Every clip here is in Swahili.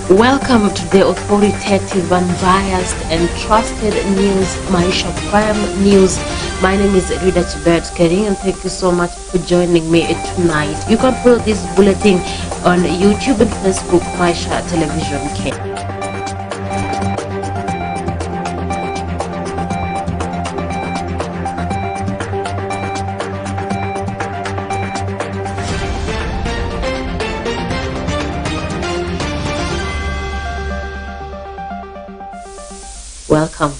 Welcome to the authoritative, unbiased and trusted news, Maisha Prime News. My name is Rida Chibet Kering and thank you so much for joining me tonight. You can follow this bulletin on YouTube and Facebook, Maisha Television K. Welcome.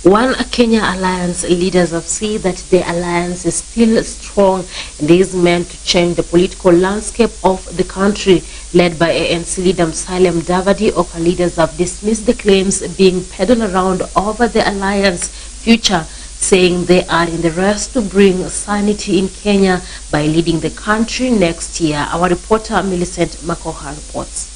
One Kenya Alliance leaders have said that the alliance is still strong and is meant to change the political landscape of the country. Led by ANC leader Musalia Mudavadi, Oka leaders have dismissed the claims being peddled around over the alliance future, saying they are in the race to bring sanity in Kenya by leading the country next year. Our reporter Millicent Makoha reports.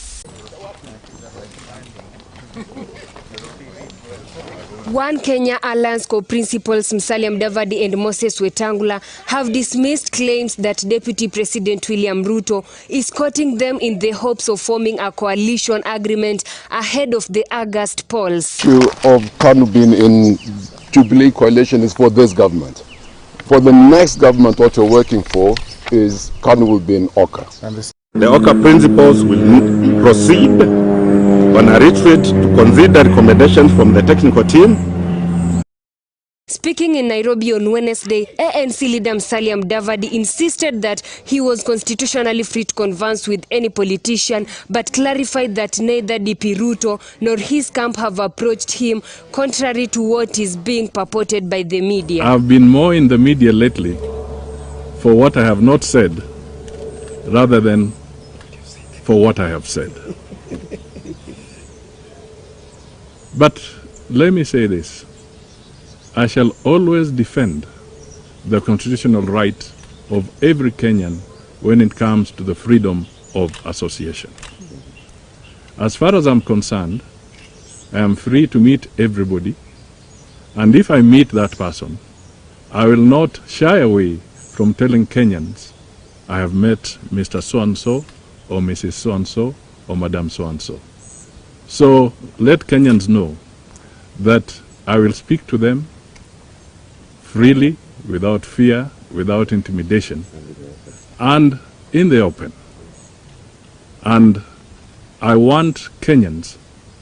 One Kenya Alliance co-principals Musalia Mudavadi and Moses Wetangula have dismissed claims that Deputy President William Ruto is courting them in the hopes of forming a coalition agreement ahead of the August polls. The issue of KANU being in Jubilee coalition is for this government. For the next government, what we're working for is KANU will be in Oka. The Oka principals will proceed on a retreat to consider recommendations from the technical team. Speaking in Nairobi on Wednesday, ANC leader Musalia Mudavadi insisted that he was constitutionally free to converse with any politician, but clarified that neither DP Ruto nor his camp have approached him, contrary to what is being purported by the media. I've been more in the media lately for what I have not said, rather than for what I have said. But let me say this. I shall always defend the constitutional right of every Kenyan when it comes to the freedom of association. As far as I'm concerned, I am free to meet everybody, and if I meet that person, I will not shy away from telling Kenyans I have met Mr. So-and-so or Mrs. So-and-so or Madam So-and-so. So let Kenyans know that I will speak to them freely, without fear, without intimidation, and in the open. And I want Kenyans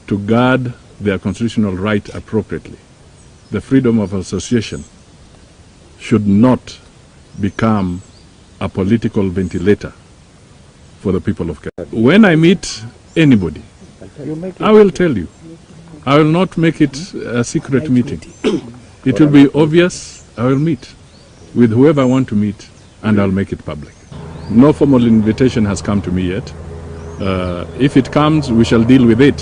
to guard their constitutional right appropriately. The freedom of association should not become a political ventilator for the people of Kenya. When I meet anybody, I will tell you. I will not make it a secret meeting. It will be obvious. I will meet with whoever I want to meet, and I'll make it public. No formal invitation has come to me yet. If it comes, we shall deal with it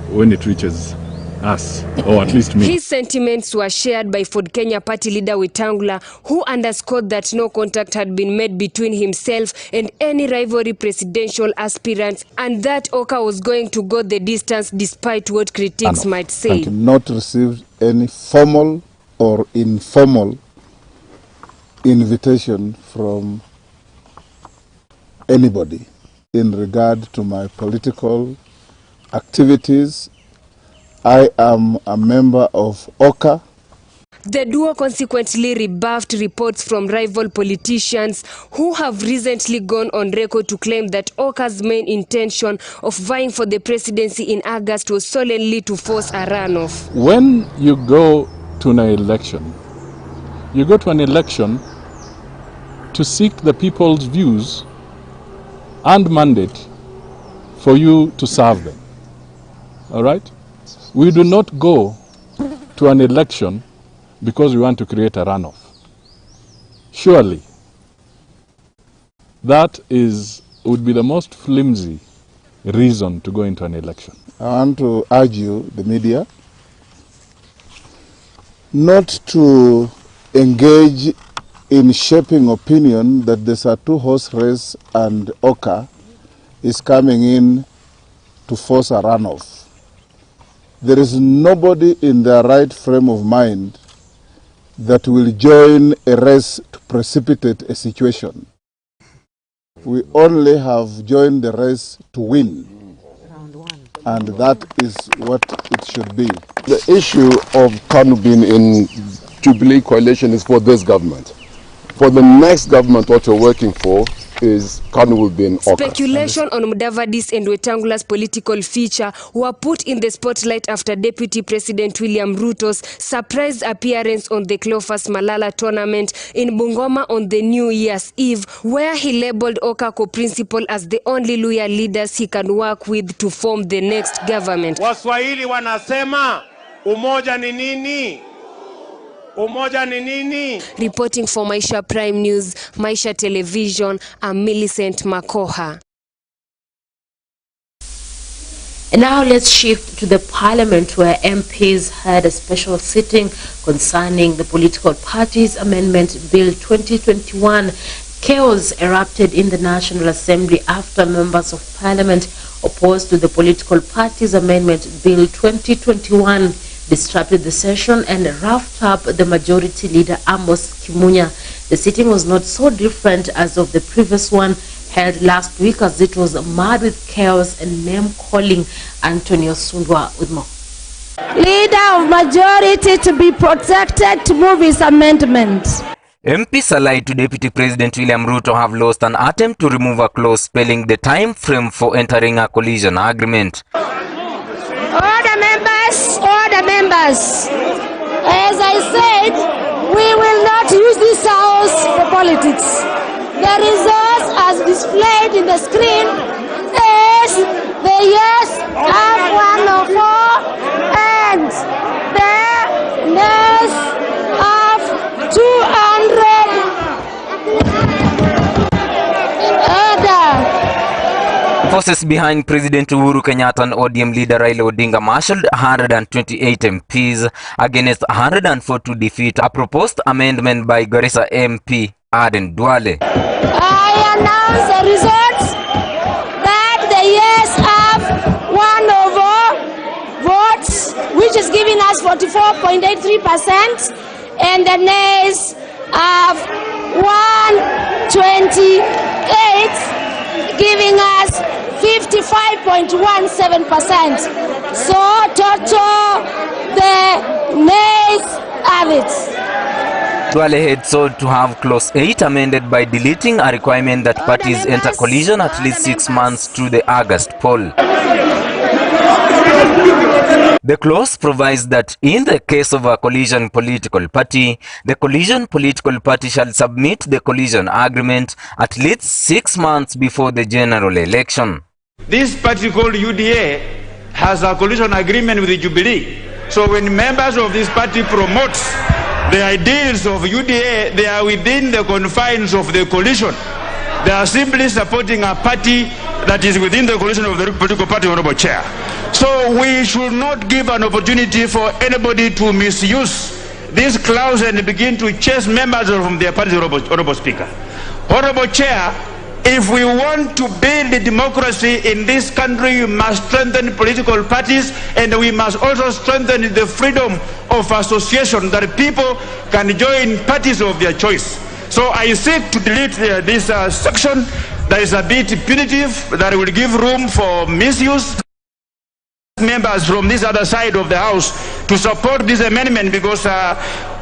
when it reaches us, or at least me. His sentiments were shared by Ford Kenya party leader Wetangula, who underscored that no contact had been made between himself and any rivalry presidential aspirants, and that Oka was going to go the distance despite what critics might say. And not received any formal or informal invitation from anybody in regard to my political activities. I am a member of Oka. The duo consequently rebuffed reports from rival politicians who have recently gone on record to claim that Oka's main intention of vying for the presidency in August was solely to force a runoff. When you go to an election, you go to an election to seek the people's views and mandate for you to serve them. All right? We do not go to an election because we want to create a runoff. Surely, that would be the most flimsy reason to go into an election. I want to urge you, the media, not to engage in shaping opinion that there's a two-horse race and Oka is coming in to force a runoff. There is nobody in their right frame of mind that will join a race to precipitate a situation. We only have joined the race to win. and that is what it should be. The issue of KANU being in Jubilee coalition is for this government. For the next government, what we're working for is KANU will be in office. Speculation on Mudavadi's and Wetangula's political future were put in the spotlight after Deputy President William Ruto's surprise appearance on the Cleophas Malala tournament in Bungoma on the New Year's Eve, where he labeled Oka co-principal as the only loyal leaders he can work with to form the next government. Waswahili wanasema umoja ni nini? Umoja ni nini? Reporting for Maisha Prime News, Maisha Television, I'm Millicent Makoha. And now let's shift to the parliament, where MPs had a special sitting concerning the Political Parties Amendment Bill 2021. Chaos erupted in the National Assembly after members of parliament opposed to the Political Parties Amendment Bill 2021 disrupted the session and roughed up the majority leader Amos Kimunya. The sitting was not so different as of the previous one held last week, as it was marred with chaos and name-calling. Antonio Sundwa with more. Leader of majority to be protected to move his amendment. MPs allied to Deputy President William Ruto have lost an attempt to remove a clause spelling the time frame for entering a coalition agreement. Order members. As I said, we will not use this house for politics. The results as displayed in the screen is the yes have 104 and the nays have 200. Order. Forces behind President Uhuru Kenyatta and ODM leader Raila Odinga marshaled 128 MPs against 104 to defeat a proposed amendment by Garissa MP Aden Duale. I announce the results that the yes have 1 over votes, which is giving us 44.83%, and the nays have 128, giving us 55.17%. So total, the nays have it. Duale had sought to have clause 8 amended by deleting a requirement that parties enter coalition at least 6 months through the August poll. The clause provides that in the case of a coalition political party, the coalition political party shall submit the coalition agreement at least 6 months before the general election. This party called UDA has a coalition agreement with the Jubilee. So when members of this party promote the ideals of UDA, they are within the confines of the coalition. They are simply supporting a party that is within the coalition of the political party, Honorable Chair. So we should not give an opportunity for anybody to misuse this clause and begin to chase members from their party, Honorable Speaker. Honorable Chair, if we want to build a democracy in this country, we must strengthen political parties, and we must also strengthen the freedom of association, that people can join parties of their choice. So I seek to delete this section that is a bit punitive, that will give room for misuse. Members from this other side of the house to support this amendment, because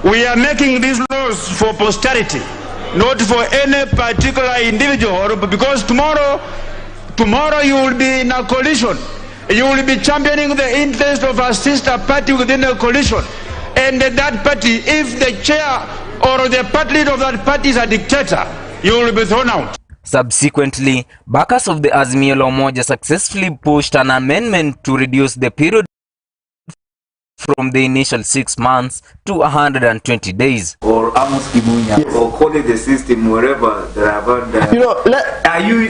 we are making these laws for posterity, not for any particular individual, because tomorrow you will be in a coalition. You will be championing the interest of a sister party within a coalition. And that party, if the chair or the party leader of that party is a dictator, you will be thrown out. Subsequently, backers of the Azimio la Umoja successfully pushed an amendment to reduce the period from the initial 6 months to 120 days. Or Amos Kimunya, yes. Or call it the system, wherever they have had. Are you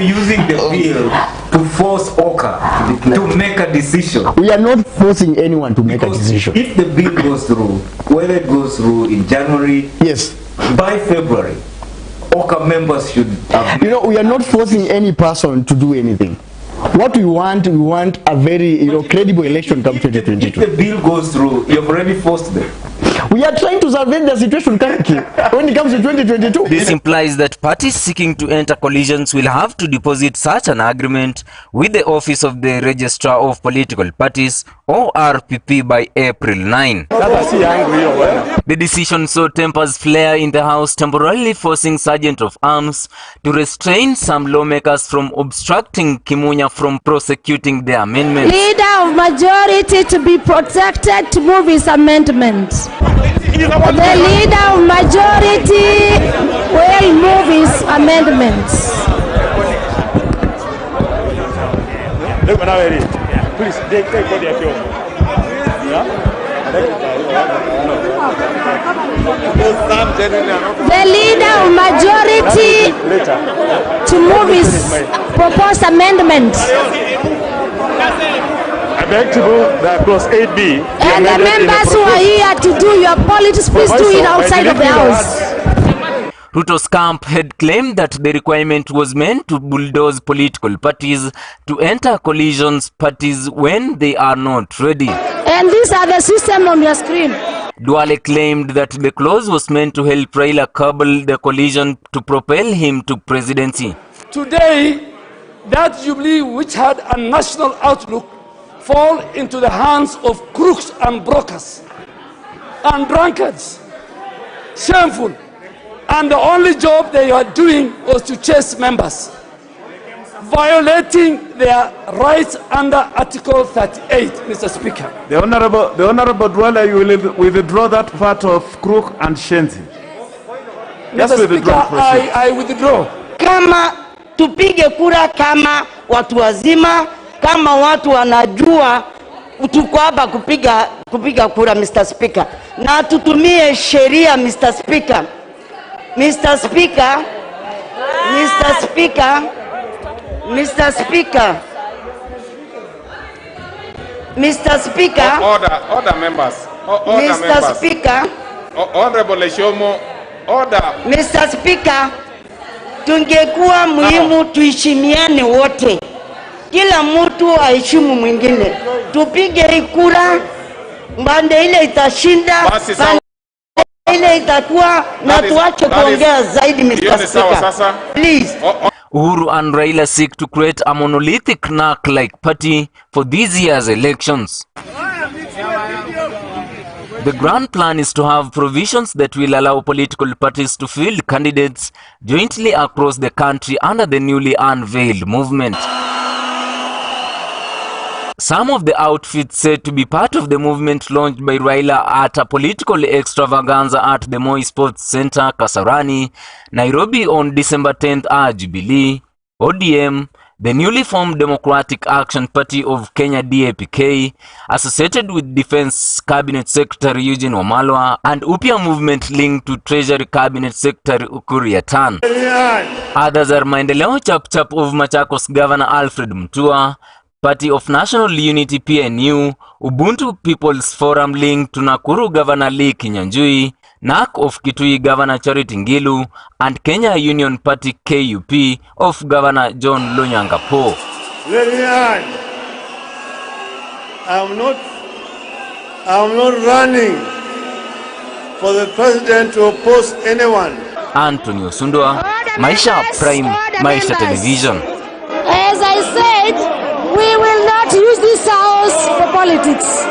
using the bill to force Oka to make a decision? We are not forcing anyone to make a decision. If the bill goes through, whether it goes through in January, yes, by February, Oka members should have. We are not forcing any person to do anything. What we want a very credible election come 2022. If the bill goes through, you've already forced them. We are trying to salvage the situation currently when it comes to 2022. This implies that parties seeking to enter coalitions will have to deposit such an agreement with the Office of the Registrar of Political Parties, or RPP, by April 9. The decision saw tempers flare in the House, temporarily forcing Sergeant of Arms to restrain some lawmakers from obstructing Kimunya from prosecuting the amendment. Leader of majority to be protected to move his amendment. The leader of majority will move his amendments. Please, take what they are. The leader of majority to move his proposed amendment. I beg to move that clause 8B. And the members who are here to do your politics, please do it outside of the house. Ruto's camp had claimed that the requirement was meant to bulldoze political parties to enter coalitions parties when they are not ready. And these are the system on your screen. Duale claimed that the clause was meant to help Raila cobble the coalition to propel him to presidency. Today, that Jubilee, which had a national outlook, fall into the hands of crooks and brokers and drunkards. Shameful. And the only job they are doing was to chase members, violating their rights under Article 38, Mr. Speaker. The Honorable Duale, you will withdraw that part of crook and shenzi. Mr. Speaker, I withdraw. Kama tupige kura kama watu wazima, kama watu wanajua tuko hapa kupiga kura, Mr. Speaker. Na tutumie sheria, Mr. Speaker. Mr. Speaker, Mr. Speaker, Mr. Speaker, Mr. Speaker. Order members. Mr. Speaker. Honorable Shomo, order. Mr. Speaker, tungekuwa muhimu tuheshimiane wote. Kila mtu aheshimu mwingine. Tupige kura, mbande ile itashinda. Ile itakuwa na tuache kuongea zaidi, Mr. Speaker. Please. Uhuru and Raila seek to create a monolithic NARC-like party for this year's elections. The grand plan is to have provisions that will allow political parties to field candidates jointly across the country under the newly unveiled movement. Some of the outfits said to be part of the movement launched by Raila at a political extravaganza at the Moi Sports Center, Kasarani, Nairobi on December 10th are Jubilee, ODM, the newly formed Democratic Action Party of Kenya DAPK, associated with Defense Cabinet Secretary Eugene Wamalwa, and Upya movement linked to Treasury Cabinet Secretary Ukur Yatan. Others are Maendeleo Chap-Chap of Machakos Governor Alfred Mutua, Party of National Unity PNU, Ubuntu People's Forum linked to Nakuru Governor Lee Kinyanjui, NARC of Kitui Governor Charity Ngilu, and Kenya Union Party KUP of Governor John Lonyangapo. I'm not running for the president to oppose anyone. Antonio Sundwa, Maisha Prime, Maisha Television. As I said, we will not use this house for politics.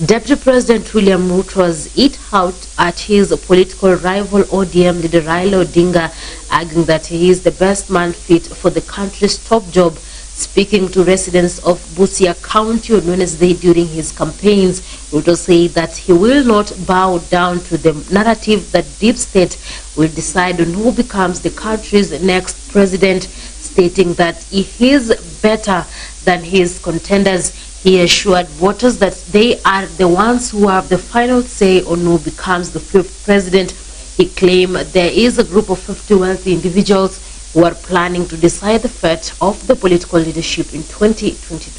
Deputy President William Ruto was hit out at his political rival ODM leader Raila Odinga, arguing that he is the best man fit for the country's top job. Speaking to residents of Busia County on Wednesday during his campaigns, Ruto said that he will not bow down to the narrative that deep state will decide on who becomes the country's next president, stating that he is better than his contenders. He assured voters that they are the ones who have the final say on who becomes the fifth president. He claimed there is a group of 50 wealthy individuals who are planning to decide the fate of the political leadership in 2022.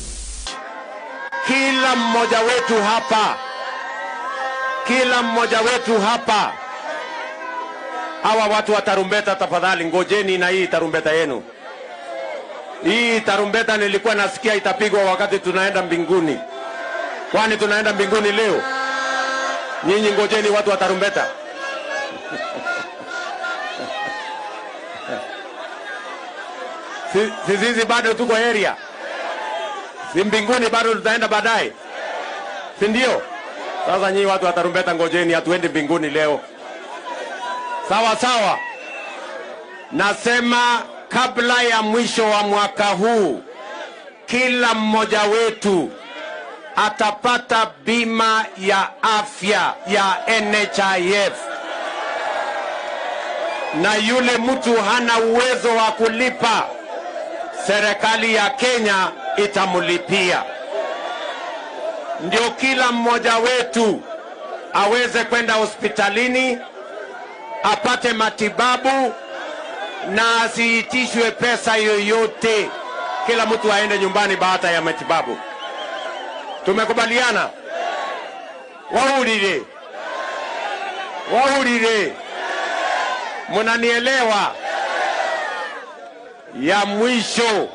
Kila mmoja wetu hapa, hawa watu wa tarumbeta, tafadhali ngojeni na hii tarumbeta yenu. Hii tarumbeta nilikuwa nasikia itapigwa wakati tunaenda mbinguni. Kwani tunaenda mbinguni leo? Nyinyi ngojeni watu wa tarumbeta. Sisi bado tuko area. Si mbinguni bado tutaenda baadaye. Si ndio? Sasa nyinyi watu wa tarumbeta ngojeni, hatuendi mbinguni leo. Sawa sawa. Nasema kabla ya mwisho wa mwaka huu kila mmoja wetu atapata bima ya afya ya NHIF. Na yule mtu hana uwezo wa kulipa, serikali ya Kenya itamulipia. Ndio kila mmoja wetu aweze kwenda hospitalini, apate matibabu na asiitishwe pesa yoyote. Kila mtu aende nyumbani baada ya matibabu. Tumekubaliana? Wahurire. Munanielewa? Ya mwisho,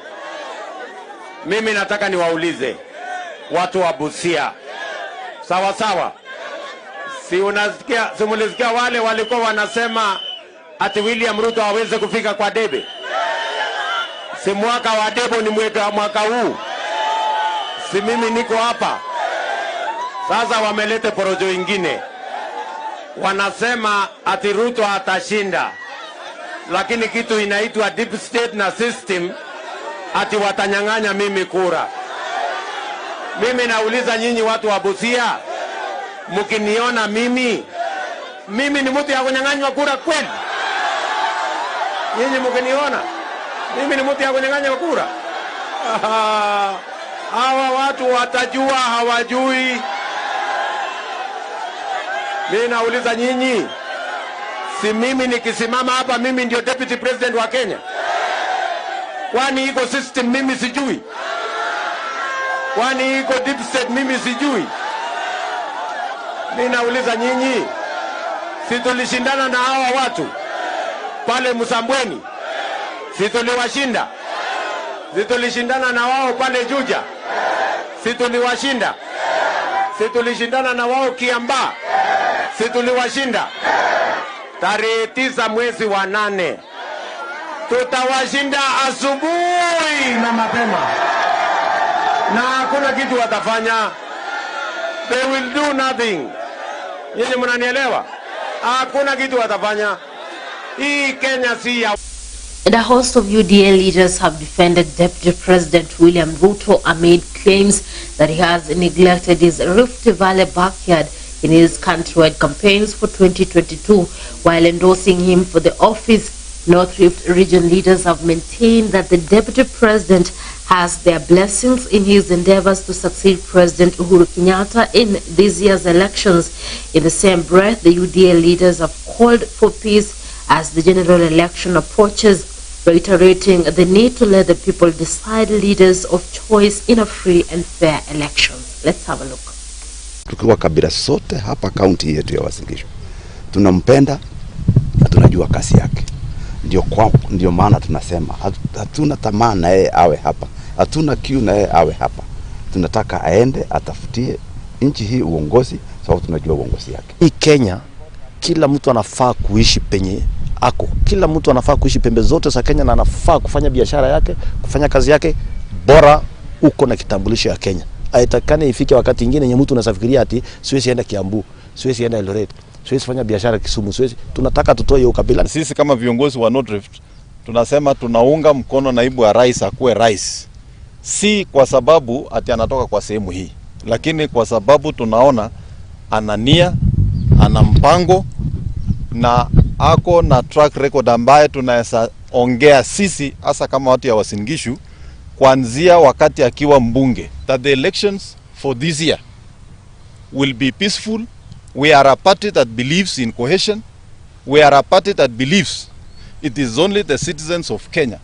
mimi nataka niwaulize watu wa Busia. Sawa sawa. Si mulisikia wale walikuwa wanasema ati William Ruto hawezi kufika kwa debe? Si mwaka wa debe ni mwaka huu. Si mimi niko hapa. Sasa wamelete porojo ingine. Wanasema ati Ruto atashinda. Lakini kitu inaitwa deep state na system ati watanyang'anya mimi kura. Mimi nauliza nyinyi watu wa Busia, mkiniona mimi ni mtu ya kunyang'anywa kura kweli? Nyinyi mkiniona mimi ni mtu ya kunyang'anywa kura? Hawa watu watajua hawajui. Mimi nauliza nyinyi, si mimi nikisimama hapa mimi ndio deputy president wa Kenya? Kwani iko system mimi sijui? Kwani iko deep state mimi sijui? Mimi nauliza nyinyi, si tulishindana na hawa watu pale Msambweni? Si tuliwashinda? Si tulishindana na wao pale Juja? Si tuliwashinda? Si tulishindana na wao Kiambaa? Si tuliwashinda? Tarehe 9 mwezi wa 8 tutawashinda asubuhi na mapema, na hakuna kitu watafanya. They will do nothing. Nyinyi mnanielewa? Hakuna kitu watafanya. Hii Kenya si ya. And a host of UDA leaders have defended Deputy President William Ruto amid claims that he has neglected his Rift Valley backyard in his countrywide campaigns for 2022 while endorsing him for the office. North Rift region leaders have maintained that the Deputy President has their blessings in his endeavors to succeed President Uhuru Kenyatta in this year's elections. In the same breath, the UDA leaders have called for peace as the general election approaches, reiterating the need to let the people decide leaders of choice in a free and fair election. Let's have a look. Tukiwa kabila sote hapa kaunti yetu ya Uasin Gishu tunampenda na tunajua kasi yake. Ndio maana tunasema hatuna tamaa na yeye awe hapa, hatuna kiu na yeye awe hapa. Tunataka aende atafutie nchi hii uongozi, sababu tunajua uongozi yake. Hii Kenya kila mtu anafaa kuishi penye ako. Kila mtu anafaa kuishi pembe zote za Kenya na anafaa kufanya biashara yake, kufanya kazi yake, bora uko na kitambulisho ya Kenya. Haitakani ifike wakati mwingine yenye mtu unasafikiria ati siwezi enda Kiambu, siwezi enda Eldoret, siwezi fanya biashara Kisumu, siwezi. Tunataka tutoe hiyo kabila. Sisi kama viongozi wa North Rift tunasema tunaunga mkono naibu wa rais akuwe rais. Si kwa sababu ati anatoka kwa sehemu hii, lakini kwa sababu tunaona ana nia, ana mpango na ako na track record ambaye tunaweza ongea sisi hasa kama watu ya Uasin Gishu kuanzia wakati akiwa mbunge, that the elections for this year will be peaceful. We are a party that believes in cohesion. We are a party that believes it is only the citizens of Kenya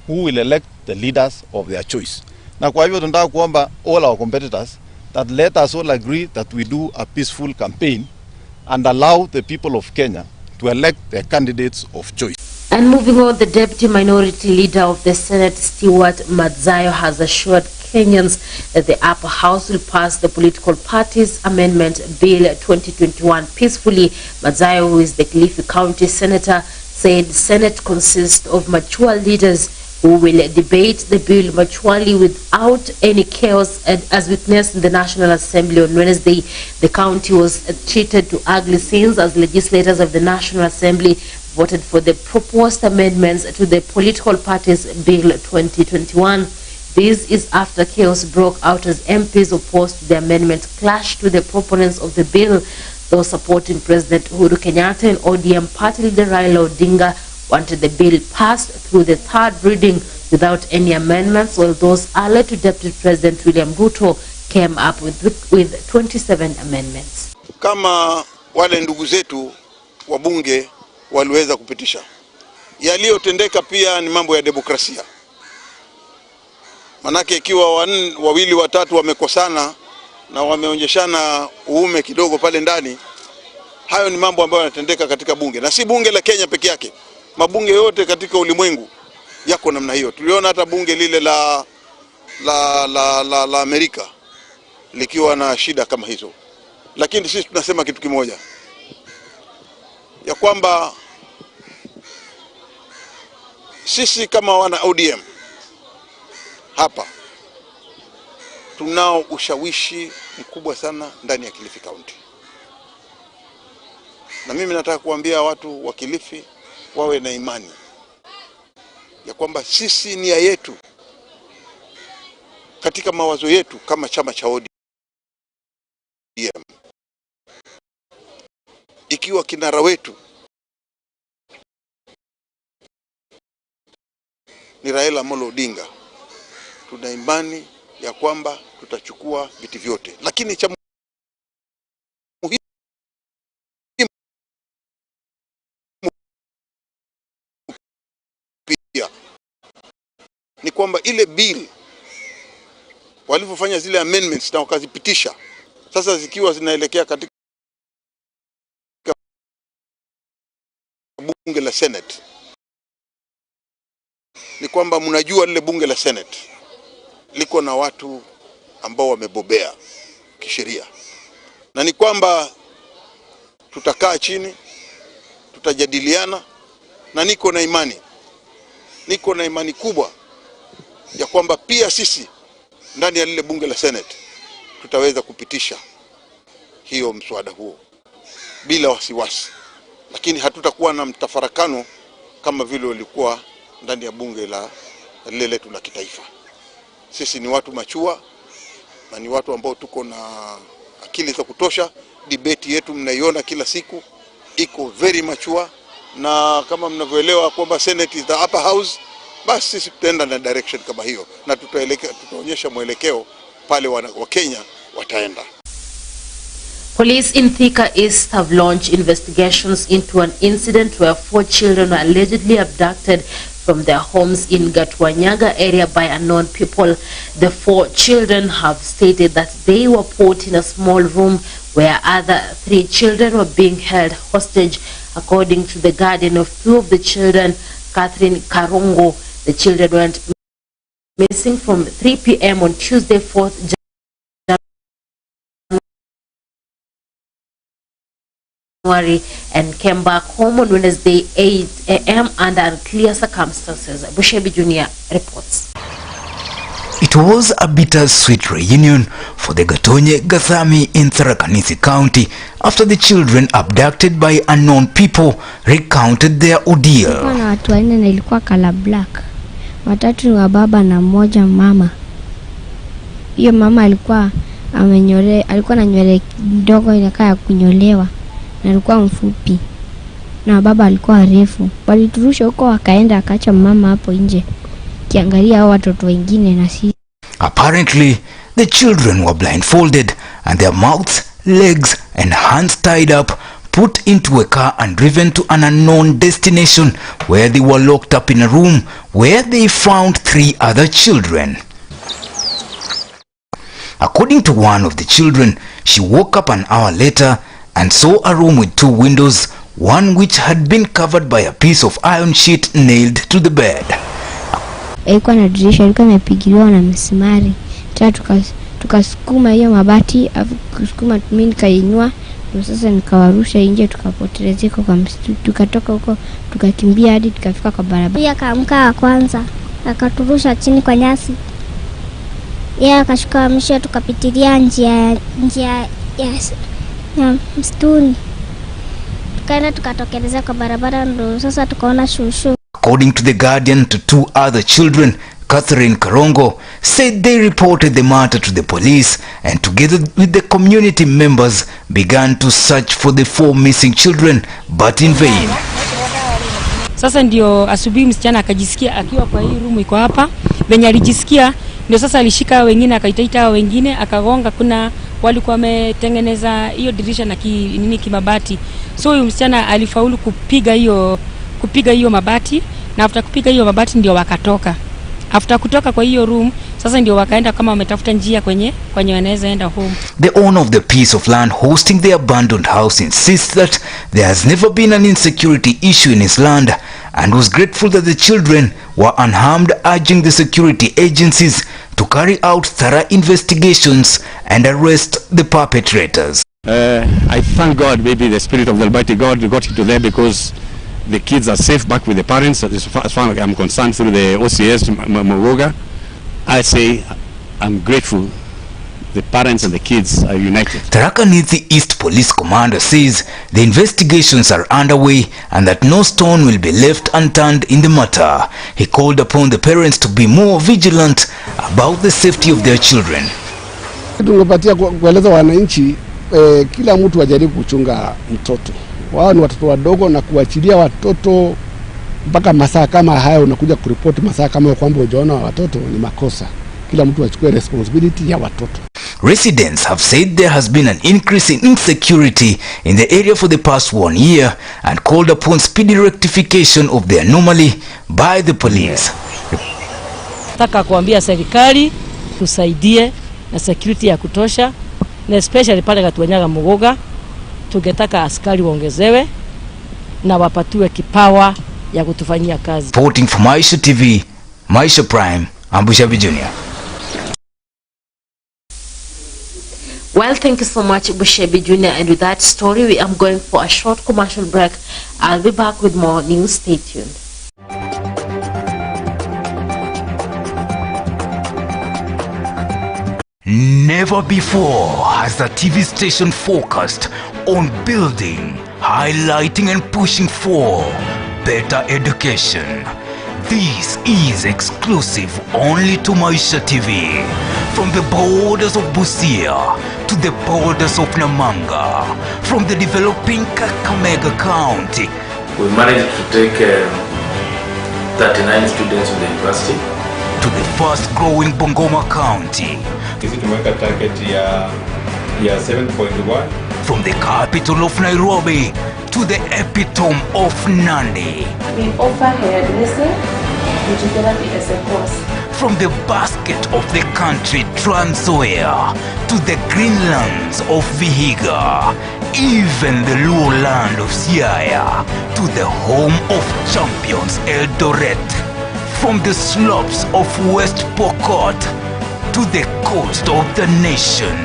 who will elect the leaders of their choice. Na kwa hivyo tunataka kuomba all our competitors that let us all agree that we do a peaceful campaign and allow the people of Kenya to elect their candidates of choice. And moving on, the Deputy Minority Leader of the Senate, Stewart Madzayo, has assured Kenyans that the upper house will pass the political parties amendment bill 2021 peacefully. Mazayo, who is the Kilifi County Senator, said the Senate consists of mature leaders who will debate the bill maturely without any chaos, as witnessed in the National Assembly on Wednesday. The county was treated to ugly scenes as legislators of the National Assembly voted for the proposed amendments to the political parties bill 2021. This is after chaos broke out as MPs opposed to the amendment clashed with the proponents of the bill. Those supporting President Uhuru Kenyatta and ODM party leader Raila Odinga wanted the bill passed through the third reading without any amendments, while those allied to Deputy President William Ruto came up with 27 amendments. Kama wale ndugu zetu wabunge waliweza kupitisha. Yaliyotendeka pia ni mambo ya demokrasia. Manake ikiwa wawili watatu wamekosana na wameonyeshana uume kidogo pale ndani, hayo ni mambo ambayo yanatendeka katika bunge. Na si bunge la Kenya peke yake. Mabunge yote katika ulimwengu yako namna hiyo. Tuliona hata bunge lile la Amerika likiwa na shida kama hizo. Lakini sisi tunasema kitu kimoja, ya kwamba sisi kama wana ODM hapa tunao ushawishi mkubwa sana ndani ya Kilifi County. Na mimi nataka kuambia watu wa Kilifi wawe na imani ya kwamba sisi nia yetu katika mawazo yetu kama chama cha ODM, ikiwa kinara wetu ni Raila Amolo Odinga, tuna imani ya kwamba tutachukua viti vyote. Lakini cha muhimu pia ni kwamba ile bill walivyofanya zile amendments na wakazipitisha, sasa zikiwa zinaelekea katika bunge la Senate, ni kwamba mnajua lile bunge la Senate liko na watu ambao wamebobea kisheria, na ni kwamba tutakaa chini, tutajadiliana, na niko na imani kubwa ya kwamba pia sisi ndani ya lile bunge la Senate tutaweza kupitisha hiyo mswada huo bila wasiwasi. Lakini hatutakuwa na mtafarakano kama vile ulikuwa ndani ya bunge la lile letu la kitaifa. Sisi ni watu machua na ni watu ambao tuko na akili za kutosha. Debate yetu mnaiona kila siku iko very mature, na kama mnavyoelewa kwamba Senate is the upper house, basi sisi tutaenda na direction kama hiyo, na tutaonyesha mwelekeo pale wa Kenya wataenda. Police in Thika East have launched investigations into an incident where 4 children were allegedly abducted from their homes in Gatwanyaga area by unknown people. The 4 children have stated that they were put in a small room where other 3 children were being held hostage. According to the guardian of 2 of the children, Catherine Karongo, the children went missing from 3 p.m. on Tuesday, 4th January and came back home on Wednesday 8 a.m. under unclear circumstances. Bushebi Jr. reports. It was a bittersweet reunion for the Gatonye Gathami in Tharaka Nithi County after the children abducted by unknown people recounted their ordeal. Kulikuwa na watu wanne na ilikuwa kala black. Watatu ni wa baba na mmoja mama. Hiyo mama alikuwa alikuwa na nywele ndogo inakaa ya kunyolewa na alikuwa mfupi. Na baba alikuwa refu. Waliturusha huko wakaenda akaacha mama hapo nje. Kiangalia hao watoto wengine na sisi. Apparently, the children were blindfolded and their mouths, legs and hands tied up, put into a car and driven to an unknown destination where they were locked up in a room where they found 3 other children. According to one of the children, she woke up an hour later and saw a room with 2 windows, one which had been covered by a piece of iron sheet nailed to the bed. Ilikuwa na dirisha ilikuwa imepigiliwa na msumari tukasukuma hiyo mabati, kusukuma mimi nikainua, ndio sasa nikawarusha nje, tukapotelezeka kwa msitu. Tukatoka huko tukakimbia hadi tukafika kwa barabara. Yeye akaamka kwanza akaturusha chini kwa nyasi, yeye akashuka mwisho, tukapitilia njia ya msituni, tukaenda tukatokelezea kwa barabara, ndio sasa tukaona shushu. According to The Guardian, to 2 other children, Catherine Karongo, said they reported the matter to the police and together with the community members began to search for the 4 missing children, but in vain. Sasa ndio asubuhi msichana akajisikia akiwa kwa hii room iko hapa, venye alijisikia ndio sasa alishika wengine akaitaita wengine akagonga. Kuna walikuwa wametengeneza hiyo dirisha na kimabati, so huyu msichana alifaulu kupiga hiyo mabati, na after kupiga hiyo mabati ndio wakatoka. After kutoka kwa hiyo room sasa ndio wakaenda kama wametafuta njia kwenye wanaweza enda home. The owner of the piece of land hosting the abandoned house insists that there has never been an insecurity issue in his land and was grateful that the children were unharmed, urging the security agencies to carry out thorough investigations and arrest the perpetrators. I thank God, maybe the spirit of the Almighty God got into there, because the kids are safe back with the parents, as far as I'm concerned, through the OCS Mogoga. I say I'm grateful. The parents and the kids are united. Tharaka Nithi East Police Commander says the investigations are underway and that no stone will be left unturned in the matter. He called upon the parents to be more vigilant about the safety of their children. Tungepatia kueleza wananchi kila mtu ajaribu kuchunga mtoto. Wao ni watoto wadogo, na kuachilia watoto mpaka masaa kama haya unakuja kuripoti masaa kama kwamba hujaona watoto ni makosa. Kila mtu achukue responsibility ya watoto. Residents have said there has been an increase in insecurity in the area for the past 1 year and called upon speedy rectification of the anomaly by the police. Nataka kuambia serikali tusaidie na security ya kutosha, na especially pale Katuanyaga Mugoga. Tungetaka askari waongezewe na wapatiwe kipawa ya kutufanyia kazi. Reporting for Maisha TV, Maisha Prime, Bushabi Junior. Well, thank you so much, Bushabi Junior. And with that story, we are going for a short commercial break. I'll be back with more news. Stay tuned. Never before has the TV station focused on building, highlighting and pushing for better education. This is exclusive only to Maisha TV. From the borders of Busia to the borders of Namanga, from the developing Kakamega County. We managed to take 39 students in the university. To the fast growing Bungoma County. Sisi tumeweka target ya 7.1. From the capital of Nairobi to the epitome of Nandi. We offer hairdressing, physiotherapy as a course. From the basket of the country Trans Nzoia to the greenlands of Vihiga, even the lowland of Siaya to the home of champions Eldoret. From the slopes of West Pokot to the coast of the nation,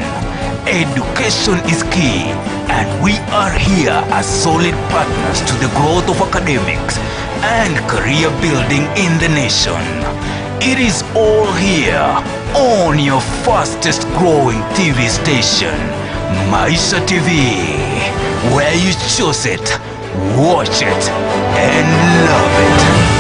education is key, and we are here as solid partners to the growth of academics and career building in the nation. It is all here on your fastest growing TV station, Maisha TV, where you choose it, watch it, and love it.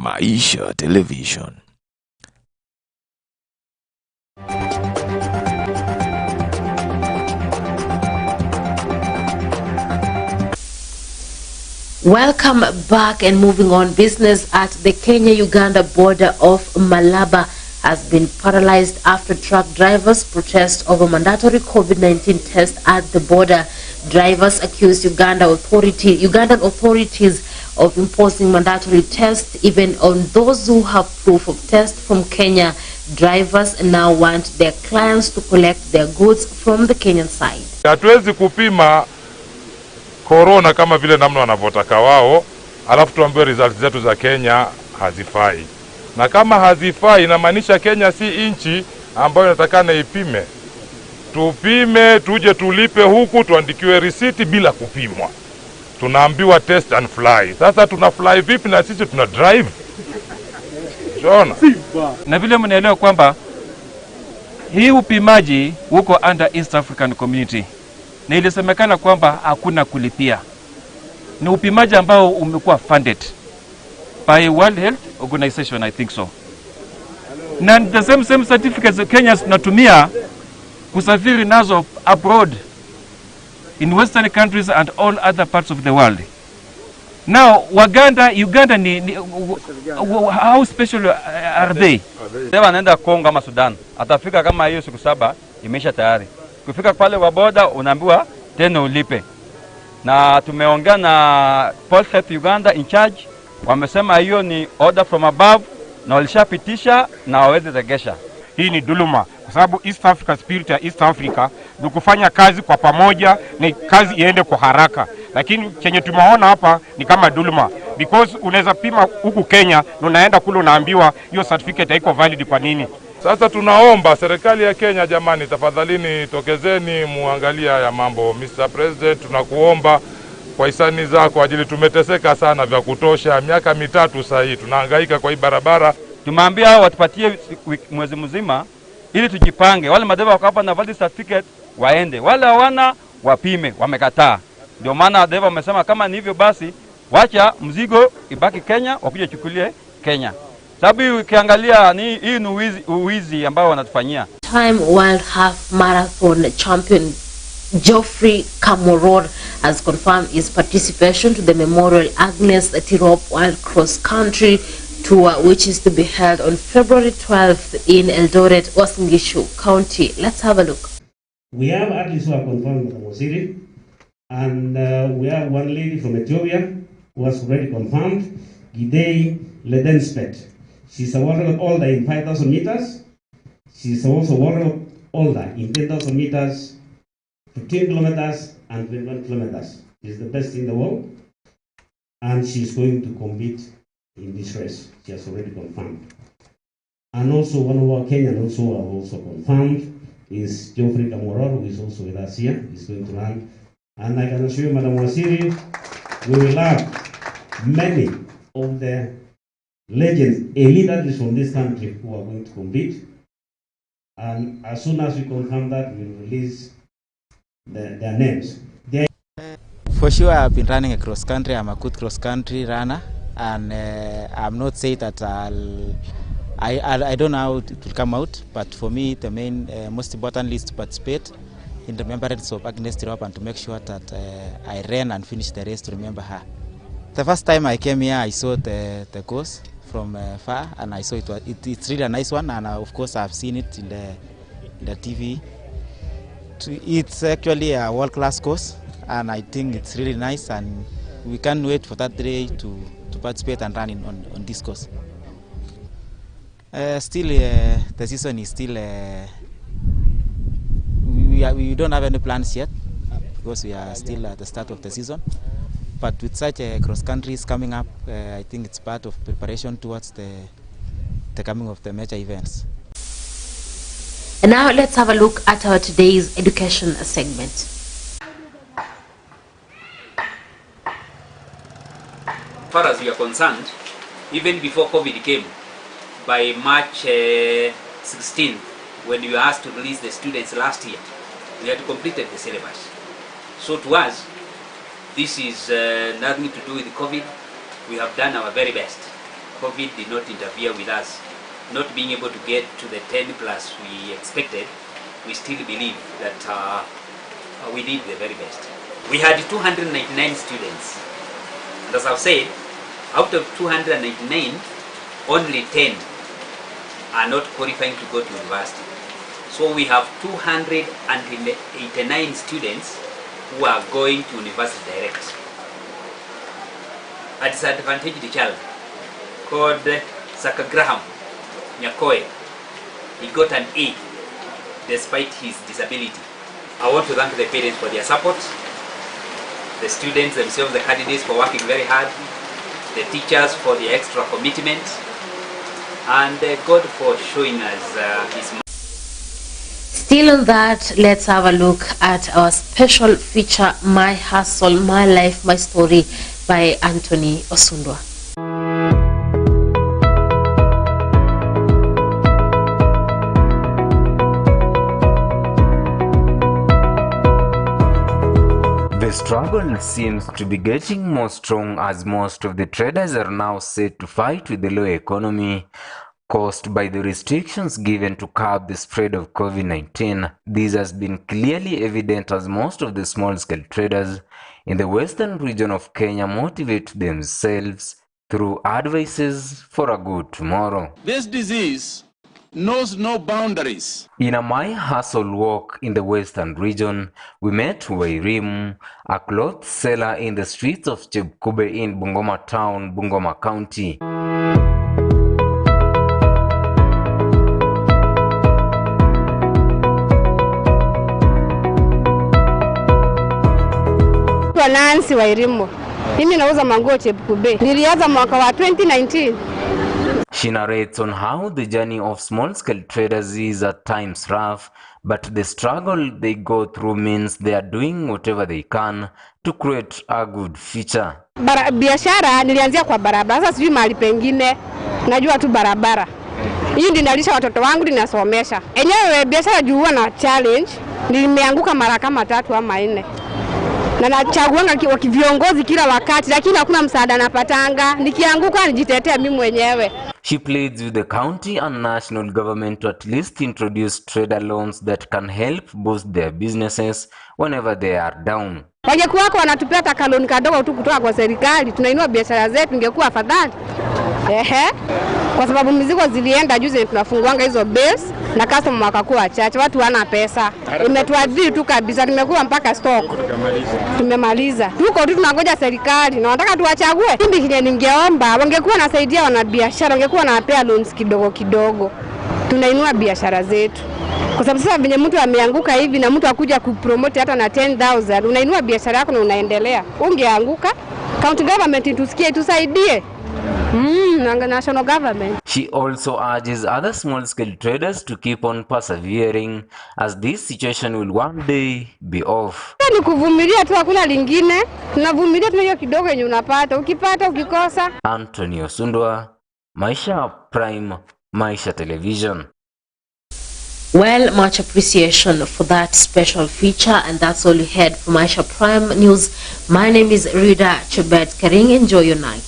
Maisha Television. Welcome back, and moving on. Business at the Kenya-Uganda border of Malaba has been paralyzed after truck drivers protest over mandatory COVID-19 test at the border. Drivers accused Ugandan authorities of imposing mandatory tests even on those who have proof of test from Kenya. Drivers now want their clients to collect their goods from the Kenyan side. Hatuwezi kupima corona kama vile namna wanavyotaka wao, alafu tuambiwe results zetu za Kenya hazifai. Na kama hazifai inamaanisha Kenya si inchi ambayo inatakana ipime. Tupime, tuje tulipe huku, tuandikiwe risiti bila kupimwa. Tunaambiwa test and fly. Sasa tuna fly vipi na sisi tuna drive? Shona. Na vile mnaelewa kwamba hii upimaji uko under East African Community. Na ilisemekana kwamba hakuna kulipia. Ni upimaji ambao umekuwa funded by World Health Organization, I think so. Na the same certificates Kenya tunatumia kusafiri nazo abroad in Western countries and all other parts of the world. Now, Uganda how special are they? Sasa anaenda Kongo ama Sudan. Atafika kama hiyo siku 7 imesha tayari. Kufika pale wa boda unaambiwa tena ulipe. Na tumeongea na Pulse Health Uganda in charge, wamesema hiyo ni order from above na walishapitisha na waweze regesha. Hii ni dhuluma kwa sababu East Africa, spirit ya East Africa ni kufanya kazi kwa pamoja na kazi iende kwa haraka, lakini chenye tumeona hapa ni kama dhuluma, because unaweza pima huku Kenya na unaenda kule unaambiwa hiyo certificate haiko valid. Kwa nini? Sasa tunaomba serikali ya Kenya, jamani, tafadhalini tokezeni muangalia ya mambo. Mr. President, tunakuomba kwa hisani zako, ajili tumeteseka sana vya kutosha. Miaka 3 sasa hii tunahangaika kwa hii barabara. Tumeambia hao watupatie mwezi mzima ili tujipange. Wale madeva wako hapa na valid certificate waende, wale hawana wapime, wamekataa. Ndio maana deva wamesema kama ni hivyo basi wacha mzigo ibaki Kenya, wakuje chukulie Kenya. Sababu ukiangalia ni hii ni uwizi ambao wanatufanyia. Time World Half Marathon champion Geoffrey Kamworor has confirmed his participation to the Memorial Agnes Tirop World Cross Country Tour, which is to be held on February 12th in Eldoret, Uasin Gishu County. Let's have a look. We have athletes who are confirmed from Osiri, and we have one lady from Ethiopia who was already confirmed, Gidei Ledenspet. She's a world older in 5,000 meters. She's also world older in 10,000 meters, 15 kilometers, and 21 kilometers. She's the best in the world, and she's going to compete in this race. She has already confirmed. And also one of our Kenyan also confirmed is Geoffrey Kamworor, who is also with us here. He's going to run. And I can assure you, Madam Wasiri, we will have many of the legends, elite athletes from this country who are going to compete. And as soon as we confirm that, we will release their names. For sure, I've been running a cross country. I'm a good cross country runner, and I'm not saying that I don't know how it will come out, but for me, the main most important is to participate in remembrance of Agnes Tirop and to make sure that I ran and finished the race to remember her. The first time I came here, I saw the course from far, and I saw it's really a nice one, and of course I've seen it in the TV. It's actually a world-class course, and I think it's really nice, and we can't wait for that day to participate and run on this course. Still, the season is still, we don't have any plans yet because we are still at the start of the season. But with such cross countries coming up, I think it's part of preparation towards the coming of the major events. And now let's have a look at our today's education segment. As far as we are concerned, even before COVID came, by March 16th, when we were asked to release the students last year, we had completed the syllabus. So to us, this is nothing to do with COVID. We have done our very best. COVID did not interfere with us not being able to get to the 10 plus we expected, we still believe that we did the very best. We had 299 students, and as I've said, out of 299, only 10 are not qualifying to go to university. So we have 289 students who are going to university direct. A disadvantaged child called Saka Graham Nyakoe, he got an A despite his disability. I want to thank the parents for their support, the students themselves, the candidates for working very hard, the teachers for their extra commitment, and God for showing us His. Still on that, let's have a look at our special feature, My Hustle, My Life, My Story by Anthony Osundwa. The struggle seems to be getting more strong as most of the traders are now set to fight with the low economy caused by the restrictions given to curb the spread of COVID-19. This has been clearly evident as most of the small-scale traders in the western region of Kenya motivate themselves through advices for a good tomorrow. This disease knows no boundaries. In a My Hustle walk in the western region, we met Wairimu, a cloth seller in the streets of Chebkube in Bungoma town, Bungoma County. Nancy Wairimu. Mimi nauza manguo Chebkube. Nilianza mwaka wa 2019. She narrates on how the journey of small-scale traders is at times rough, but the struggle they go through means they are doing whatever they can to create a good future. Biashara nilianzia kwa barabara, sasa sijui mahali pengine, najua tu barabara. Hii ndio nalisha watoto wangu, ninasomesha. Enyewe biashara juu na challenge, nimeanguka mara kama 3 ama 4. Na nachaguanga kwa viongozi kila wakati, lakini hakuna msaada napatanga. Nikianguka nijitetea mimi mwenyewe. She pleads with the county and national government to at least introduce trader loans that can help boost their businesses whenever they are down. Wangekuwa wako wanatupea takaloni kadogo tu kutoka kwa serikali, tunainua biashara zetu, ingekuwa afadhali. Kwa sababu mizigo zilienda juzi, tunafunguanga hizo base na customer wakakuwa wachache, watu wana pesa. Imetuadhiri tu kabisa, tumekuwa mpaka stock. Tumemaliza. Tuko tu tunangoja serikali na wanataka tuwachague. Mimi kile ningeomba wangekuwa nasaidia wanabiashara, wangekuwa nawapea loans kidogo kidogo. Tunainua biashara zetu. Kwa sababu sasa venye mtu ameanguka hivi na mtu akuja kupromote hata na 10,000, unainua biashara yako na unaendelea. Ungeanguka, county government itusikie, itusaidie. National government. She also urges other small-scale traders to keep on persevering as this situation will one day be off. Ni kuvumilia tu, hakuna lingine. Tunavumilia tu hiyo kidogo yenye unapata. Ukipata ukikosa. Anthony Osundwa, Maisha Prime, Maisha Television. Well, much appreciation for that special feature, and that's all you had for Maisha Prime News. My name is Rida Chebet Kering. Enjoy your night.